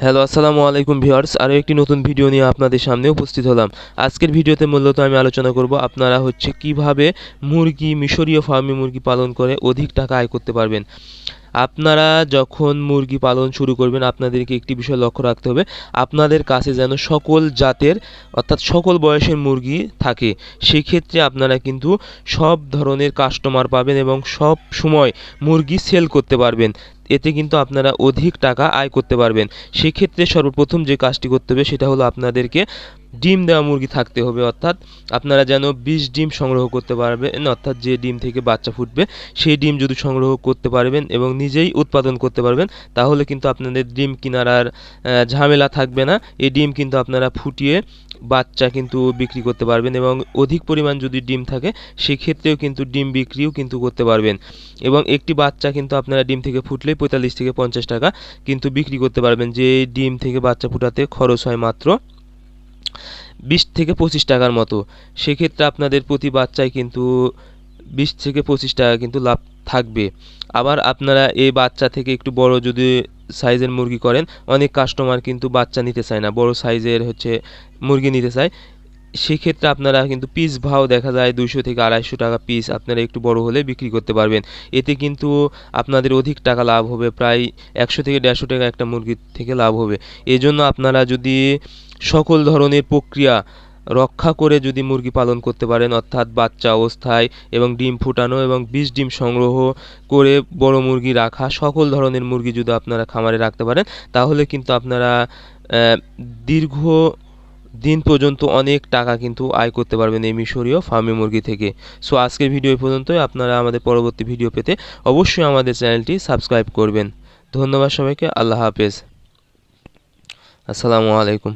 Hello আসসালামু আলাইকুম viewers, আরও একটি নতুন ভিডিও নিয়ে আপনাদের সামনে উপস্থিত হলাম। আজকের ভিডিওতে মূলত আমি আলোচনা করব আপনারা কিভাবে মিশরীয় ফার্মে মুরগি পালন করে অধিক টাকা আয় করতে পারবেন। আপনারা যখন মুরগি পালন শুরু করবেন আপনাদেরকে একটি বিষয় লক্ষ্য রাখতে হবে, আপনাদের কাছে যেন সকল জাতের অর্থাৎ সকল বয়সের মুরগি থাকে। সেক্ষেত্রে আপনারা কিন্তু সব ধরনের কাস্টমার পাবেন এবং সব সময় মুরগি সেল করতে পারবেন। এতে কিন্তু আপনারা অধিক টাকা আয় করতে পারবেন। সেক্ষেত্রে সর্বপ্রথম যে কাজটি করতে হবে সেটা হলো আপনাদেরকে ডিম দেওয়া মুরগি থাকতে হবে, অর্থাৎ আপনারা যেন 20 ডিম সংগ্রহ করতে পারবেন, অর্থাৎ যে ডিম থেকে বাচ্চা ফুটবে সেই ডিম যদি সংগ্রহ করতে পারবেন এবং নিজেই উৎপাদন করতে পারবেন, তাহলে কিন্তু আপনাদের ডিম কেনার আর ঝামেলা থাকবে না। এই ডিম কিন্তু আপনারা ফুটিয়ে বাচ্চা কিন্তু বিক্রি করতে পারবেন এবং অধিক পরিমাণ যদি ডিম থাকে সেক্ষেত্রেও কিন্তু ডিম বিক্রিও কিন্তু করতে পারবেন। এবং একটি বাচ্চা কিন্তু আপনারা ডিম থেকে ফুটলে 45 থেকে 50 টাকা কিন্তু বিক্রি করতে পারবেন। যে ডিম থেকে বাচ্চা ফুটাতে খরচ হয় মাত্র 20 থেকে 25 টাকার মতো। সেক্ষেত্রে আপনাদের প্রতি বাচ্চায় কিন্তু 20 থেকে 25 টাকা কিন্তু লাভ থাকবে। আবার আপনারা এই বাচ্চা থেকে একটু বড় যদি সাইজের মুরগি করেন, অনেক কাস্টমার কিন্তু বাচ্চা নিতে চায় না, বড় সাইজের মুরগি নিতে চায়। সেক্ষেত্রে আপনারা কিন্তু পিস ভাও দেখা যায় 200 থেকে 250 টাকা পিস আপনারা একটু বড় হলে বিক্রি করতে পারবেন। এতে কিন্তু আপনাদের অধিক টাকা লাভ হবে, প্রায় 100 থেকে 150 টাকা একটা মুরগির থেকে লাভ হবে। এজন্য আপনারা যদি সকল ধরনের প্রক্রিয়া রক্ষা করে যদি মুরগি পালন করতে পারেন, অর্থাৎ বাচ্চা অবস্থায় এবং ডিম ফুটানো এবং 20 ডিম সংগ্রহ করে বড় মুরগি রাখা, সকল ধরনের মুরগি যদি আপনারা খামারে রাখতে পারেন, তাহলে কিন্তু আপনারা দীর্ঘ দিন পর্যন্ত অনেক টাকা কিন্তু আয় করতে পারবেন এই মিশরীয় ফার্মি মুরগি থেকে। সো আজকের ভিডিও এই পর্যন্তই। আপনারা আমাদের পরবর্তী ভিডিও পেতে অবশ্যই আমাদের চ্যানেলটি সাবস্ক্রাইব করবেন। ধন্যবাদ সবাইকে। আল্লাহ হাফেজ। আসসালামু আলাইকুম।